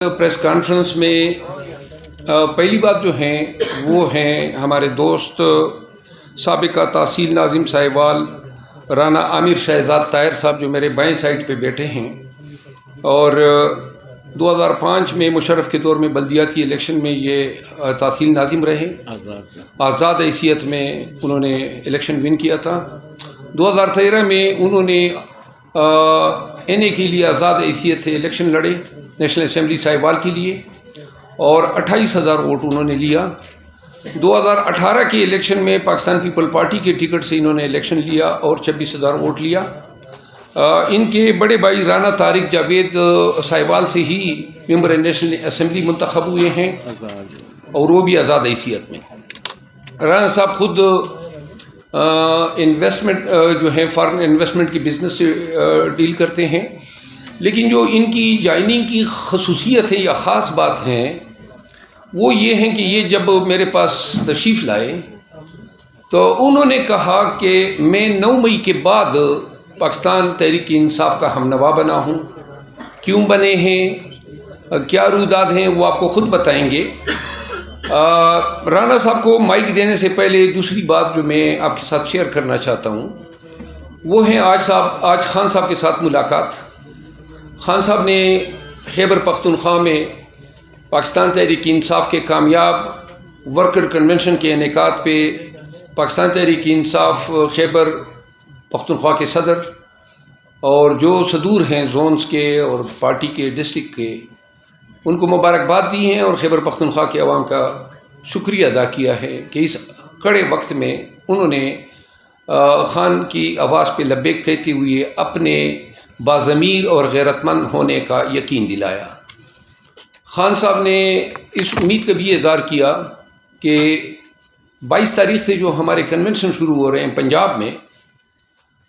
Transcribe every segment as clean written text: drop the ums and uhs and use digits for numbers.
Press conference میں پہلی بات جو ہیں وہ ہیں ہمارے دوست سابقہ تحصیل ناظم صاحبال رانا عامر شہزاد طاہر صاحب جو میرے بائیں سائڈ پہ بیٹھے ہیں اور 2005 میں مشرف کے دور میں بلدیاتی الیکشن میں یہ تحصیل ناظم رہے، آزاد حیثیت میں انہوں نے الیکشن ون کیا تھا۔ 2013 میں انہوں نے این اے کے لیے آزاد حیثیت سے الیکشن لڑے نیشنل اسمبلی صاحبال کے لیے اور 28,000 ووٹ انہوں نے لیا۔ 2018 کے الیکشن میں پاکستان پیپل پارٹی کے ٹکٹ سے انہوں نے الیکشن لیا اور 26,000 ووٹ لیا۔ ان کے بڑے بھائی رانا طارق جاوید صاحبال سے ہی ممبر نیشنل اسمبلی منتخب ہوئے ہیں اور وہ بھی آزاد حیثیت میں۔ رانا صاحب خود انویسٹمنٹ جو ہے فارن انویسٹمنٹ کی بزنس سے ڈیل کرتے ہیں، لیکن جو ان کی جوائننگ کی خصوصیت ہے یا خاص بات ہے وہ یہ ہے کہ یہ جب میرے پاس تشریف لائے تو انہوں نے کہا کہ میں 9 مئی کے بعد پاکستان تحریک انصاف کا ہم نوا بنا ہوں۔ کیوں بنے ہیں، کیا رویداد ہیں، وہ آپ کو خود بتائیں گے۔ رانا صاحب کو مائک دینے سے پہلے دوسری بات جو میں آپ کے ساتھ شیئر کرنا چاہتا ہوں وہ ہے آج خان صاحب کے ساتھ ملاقات۔ خان صاحب نے خیبر پختونخوا میں پاکستان تحریک انصاف کے کامیاب ورکر کنونشن کے انعقاد پہ پاکستان تحریک انصاف خیبر پختونخوا کے صدر اور جو صدور ہیں زونز کے اور پارٹی کے ڈسٹرکٹ کے، ان کو مبارکباد دی ہیں اور خیبر پختونخوا کے عوام کا شکریہ ادا کیا ہے کہ اس کڑے وقت میں انہوں نے خان کی آواز پہ لبیک کہتے ہوئے اپنے باضمیر اور غیرت مند ہونے کا یقین دلایا۔ خان صاحب نے اس امید کا بھی اظہار کیا کہ 22 تاریخ سے جو ہمارے کنونشن شروع ہو رہے ہیں پنجاب میں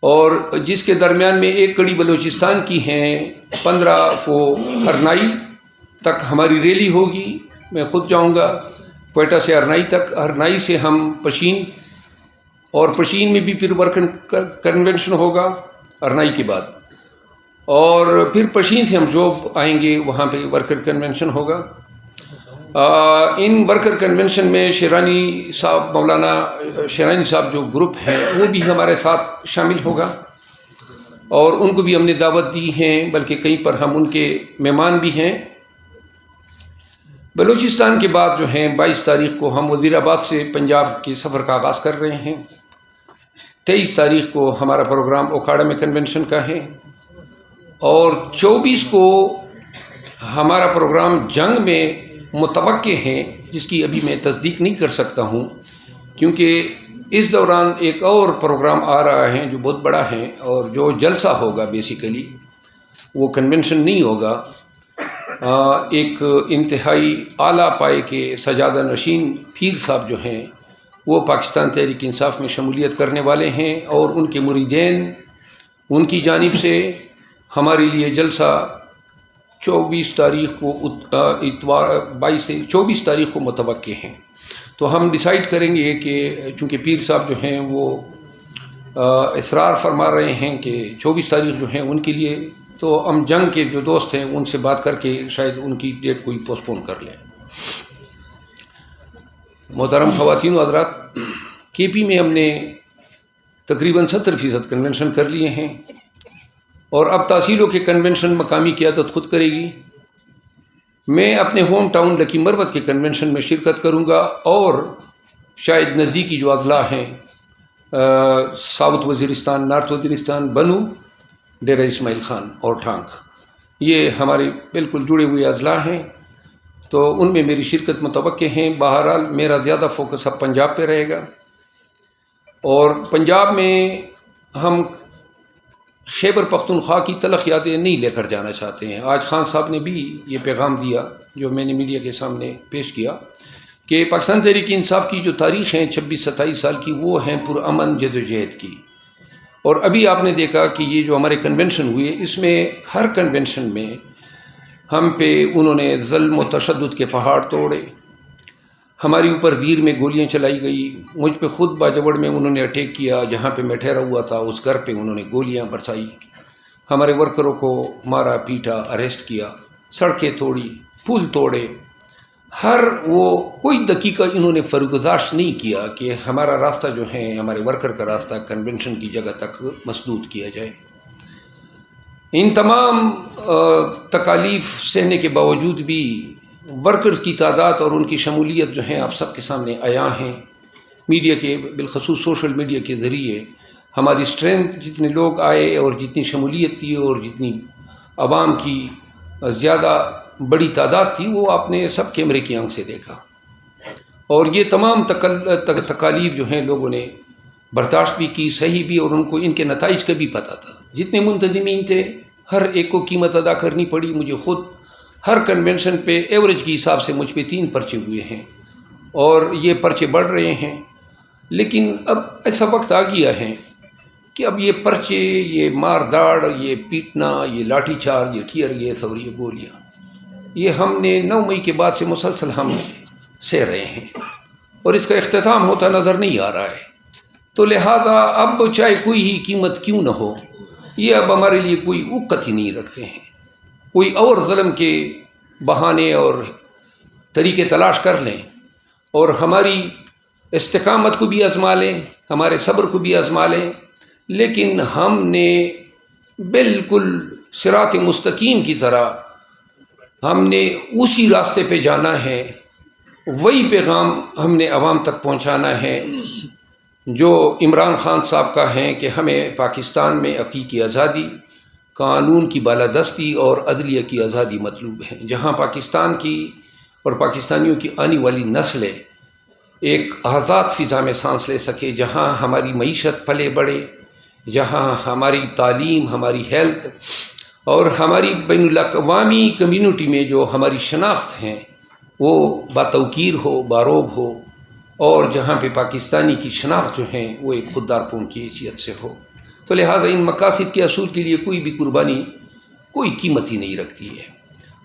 اور جس کے درمیان میں ایک کڑی بلوچستان کی ہیں، 15 کو ہرنائی تک ہماری ریلی ہوگی، میں خود جاؤں گا کوئٹہ سے ہرنائی تک، ہرنائی سے ہم پشین اور پشین میں بھی پھر ورکر کنونشن ہوگا ہرنائی کے بعد، اور پھر پشین سے ہم جوب آئیں گے، وہاں پہ ورکر کنونشن ہوگا۔ ان ورکر کنونشن میں شیرانی صاحب، مولانا شیرانی صاحب جو گروپ ہیں وہ بھی ہمارے ساتھ شامل ہوگا اور ان کو بھی ہم نے دعوت دی ہیں، بلکہ کہیں پر ہم ان کے مہمان بھی ہیں۔ بلوچستان کے بعد جو ہیں 22 تاریخ کو ہم وزیر آباد سے پنجاب کے سفر کا آغاز کر رہے ہیں۔ 23 تاریخ کو ہمارا پروگرام اوکھاڑا میں کنونشن کا ہے اور 24 کو ہمارا پروگرام جنگ میں متوقع ہے، جس کی ابھی میں تصدیق نہیں کر سکتا ہوں کیونکہ اس دوران ایک اور پروگرام آ رہا ہے جو بہت بڑا ہے اور جو جلسہ ہوگا، بیسیکلی وہ کنونشن نہیں ہوگا۔ ایک انتہائی اعلیٰ پائے کے سجادہ نشین پیر صاحب جو ہیں وہ پاکستان تحریک انصاف میں شمولیت کرنے والے ہیں اور ان کے مریدین، ان کی جانب سے ہمارے لیے جلسہ 24 تاریخ کو 24 تاریخ کو متوقع ہیں۔ تو ہم ڈیسائیڈ کریں گے کہ چونکہ پیر صاحب جو ہیں وہ اصرار فرما رہے ہیں کہ 24 تاریخ جو ہیں ان کے لیے، تو ہم جنگ کے جو دوست ہیں ان سے بات کر کے شاید ان کی ڈیٹ کو ہی پوسٹ پون کر لیں۔ محترم خواتین و حضرات، کے پی میں ہم نے تقریباً 70% کنونشن کر لیے ہیں اور اب تحصیلوں کے کنونشن مقامی قیادت خود کرے گی۔ میں اپنے ہوم ٹاؤن لکی مروت کے کنونشن میں شرکت کروں گا اور شاید نزدیکی جو اضلاع ہیں ساؤتھ وزیرستان، نارتھ وزیرستان، بنو، ڈیرہ اسماعیل خان اور ٹھانک، یہ ہمارے بالکل جڑے ہوئے اضلاع ہیں، تو ان میں میری شرکت متوقع ہیں۔ بہرحال میرا زیادہ فوکس اب پنجاب پہ رہے گا اور پنجاب میں ہم خیبر پختونخوا کی تلخ یادیں نہیں لے کر جانا چاہتے ہیں۔ آج خان صاحب نے بھی یہ پیغام دیا جو میں نے میڈیا کے سامنے پیش کیا کہ پاکستان تحریک انصاف کی جو تاریخ ہیں 26-27 سال کی، وہ ہیں پرامن جدوجہد کی، اور ابھی آپ نے دیکھا کہ یہ جو ہمارے کنونشن ہوئے اس میں ہر کنونشن میں ہم پہ انہوں نے ظلم و تشدد کے پہاڑ توڑے، ہمارے اوپر دیر میں گولیاں چلائی گئی، مجھ پہ خود باجوڑ میں انہوں نے اٹیک کیا، جہاں پہ میں ٹھہرا ہوا تھا اس گھر پہ انہوں نے گولیاں برسائی، ہمارے ورکروں کو مارا پیٹا، اریسٹ کیا، سڑکیں توڑی، پھول توڑے، ہر وہ کوئی دقیقہ انہوں نے فرگزاشت نہیں کیا کہ ہمارا راستہ جو ہے، ہمارے ورکر کا راستہ کنونشن کی جگہ تک مسدود کیا جائے۔ ان تمام تکالیف سہنے کے باوجود بھی ورکرز کی تعداد اور ان کی شمولیت جو ہیں آپ سب کے سامنے عیاں ہیں۔ میڈیا کے، بالخصوص سوشل میڈیا کے ذریعے ہماری اسٹرینتھ، جتنے لوگ آئے اور جتنی شمولیت تھی اور جتنی عوام کی زیادہ بڑی تعداد تھی، وہ آپ نے سب کیمرے کی آنکھ سے دیکھا۔ اور یہ تمام تکالیف جو ہیں لوگوں نے برداشت بھی کی، صحیح بھی، اور ان کو ان کے نتائج کا بھی پتہ تھا۔ جتنے منتظمین تھے ہر ایک کو قیمت ادا کرنی پڑی۔ مجھے خود ہر کنونشن پہ ایوریج کے حساب سے مجھ پہ 3 پرچے ہوئے ہیں اور یہ پرچے بڑھ رہے ہیں۔ لیکن اب ایسا وقت آ گیا ہے کہ اب یہ پرچے، یہ مار داڑ، یہ پیٹنا، یہ لاٹھی چارج، یہ ٹیئر گیس اور یہ گولیاں، یہ ہم نے 9 مئی کے بعد سے مسلسل ہم سہ رہے ہیں اور اس کا اختتام ہوتا نظر نہیں آ رہا ہے۔ تو لہٰذا اب چاہے کوئی ہی قیمت کیوں نہ ہو، یہ اب ہمارے لیے کوئی وقت ہی نہیں رکھتے ہیں۔ کوئی اور ظلم کے بہانے اور طریقے تلاش کر لیں اور ہماری استقامت کو بھی آزما لیں، ہمارے صبر کو بھی آزما لیں، لیکن ہم نے بالکل صراط مستقیم کی طرح ہم نے اسی راستے پہ جانا ہے، وہی پیغام ہم نے عوام تک پہنچانا ہے جو عمران خان صاحب کا ہے کہ ہمیں پاکستان میں حقیقی آزادی، قانون کی بالادستی اور عدلیہ کی آزادی مطلوب ہے، جہاں پاکستان کی اور پاکستانیوں کی آنے والی نسلیں ایک آزاد فضا میں سانس لے سکے، جہاں ہماری معیشت پلے بڑھے، جہاں ہماری تعلیم، ہماری ہیلتھ اور ہماری بین الاقوامی کمیونٹی میں جو ہماری شناخت ہیں وہ باتوقیر ہو، باروب ہو، اور جہاں پہ پاکستانی کی شناخت جو ہیں وہ ایک خوددار قوم کی حیثیت سے ہو۔ تو لہٰذا ان مقاصد کے اصول کے لیے کوئی بھی قربانی کوئی قیمت ہی نہیں رکھتی ہے۔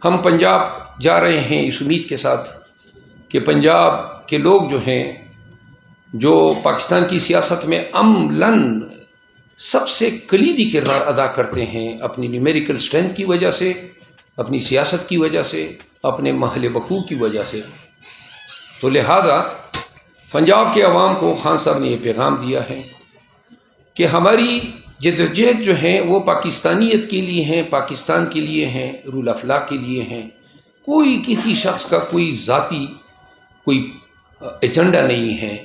ہم پنجاب جا رہے ہیں اس امید کے ساتھ کہ پنجاب کے لوگ جو ہیں، جو پاکستان کی سیاست میں عملاً سب سے کلیدی کردار ادا کرتے ہیں، اپنی نیومیریکل اسٹرینتھ کی وجہ سے، اپنی سیاست کی وجہ سے، اپنے محل وقوع کی وجہ سے، تو لہٰذا پنجاب کے عوام کو خان صاحب نے یہ پیغام دیا ہے کہ ہماری جدوجہد جو ہیں وہ پاکستانیت کے لیے ہیں، پاکستان کے لیے ہیں، رول آف لا کے لیے ہیں۔ کوئی کسی شخص کا کوئی ذاتی کوئی ایجنڈا نہیں ہے،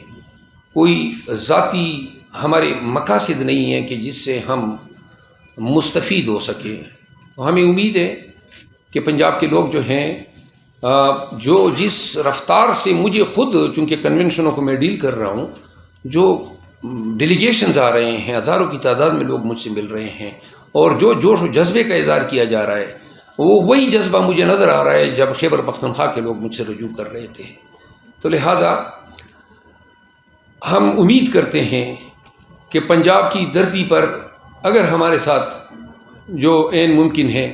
کوئی ذاتی ہمارے مقاصد نہیں ہیں کہ جس سے ہم مستفید ہو سکیں۔ تو ہمیں امید ہے کہ پنجاب کے لوگ جو ہیں، جو جس رفتار سے مجھے خود، چونکہ کنونشنوں کو میں ڈیل کر رہا ہوں، جو ڈیلیگیشنز آ رہے ہیں، ہزاروں کی تعداد میں لوگ مجھ سے مل رہے ہیں، اور جو جوش و جذبے کا اظہار کیا جا رہا ہے، وہ وہی جذبہ مجھے نظر آ رہا ہے جب خیبر پختونخوا کے لوگ مجھ سے رجوع کر رہے تھے۔ تو لہٰذا ہم امید کرتے ہیں کہ پنجاب کی دھرتی پر اگر ہمارے ساتھ جو عین ممکن ہے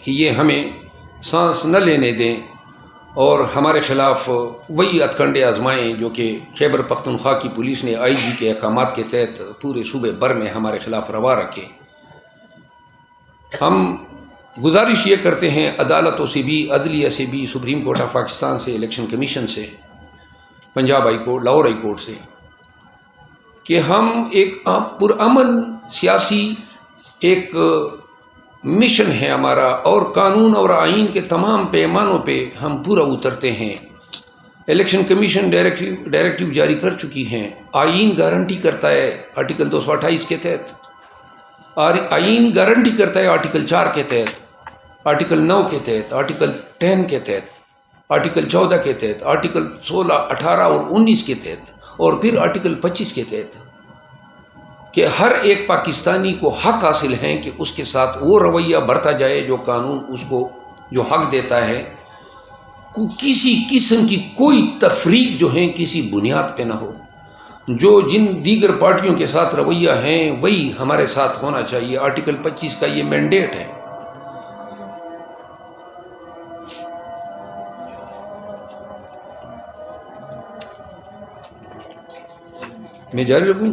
کہ یہ ہمیں سانس نہ لینے دیں اور ہمارے خلاف وہی ہتھکنڈے آزمائیں جو کہ خیبر پختونخوا کی پولیس نے آئی جی کے احکامات کے تحت پورے صوبے بھر میں ہمارے خلاف روا رکھے۔ ہم گزارش یہ کرتے ہیں عدالتوں سے بھی، عدلیہ سے بھی، سپریم کورٹ آف پاکستان سے، الیکشن کمیشن سے، Punjab high court, Lahore high court سے، کہ ہم ایک پرامن سیاسی ایک مشن ہے ہمارا، اور قانون اور آئین کے تمام پیمانوں پہ ہم پورا اترتے ہیں۔ الیکشن کمیشن ڈائریکٹیو جاری کر چکی ہیں، آئین گارنٹی کرتا ہے آرٹیکل 228 کے تحت، آئین گارنٹی کرتا ہے آرٹیکل 4 کے تحت، آرٹیکل 9 کے تحت، آرٹیکل 10 کے تحت، آرٹیکل 14 کے تحت، آرٹیکل 16، 18 اور 19 کے تحت، اور پھر آرٹیکل 25 کے تحت، کہ ہر ایک پاکستانی کو حق حاصل ہے کہ اس کے ساتھ وہ رویہ برتا جائے جو قانون اس کو جو حق دیتا ہے، کسی قسم کی کوئی تفریق جو ہے کسی بنیاد پہ نہ ہو۔ جو جن دیگر پارٹیوں کے ساتھ رویہ ہیں وہی ہمارے ساتھ ہونا چاہیے۔ آرٹیکل 25 کا یہ مینڈیٹ ہے۔ میں جاری رکھوں؟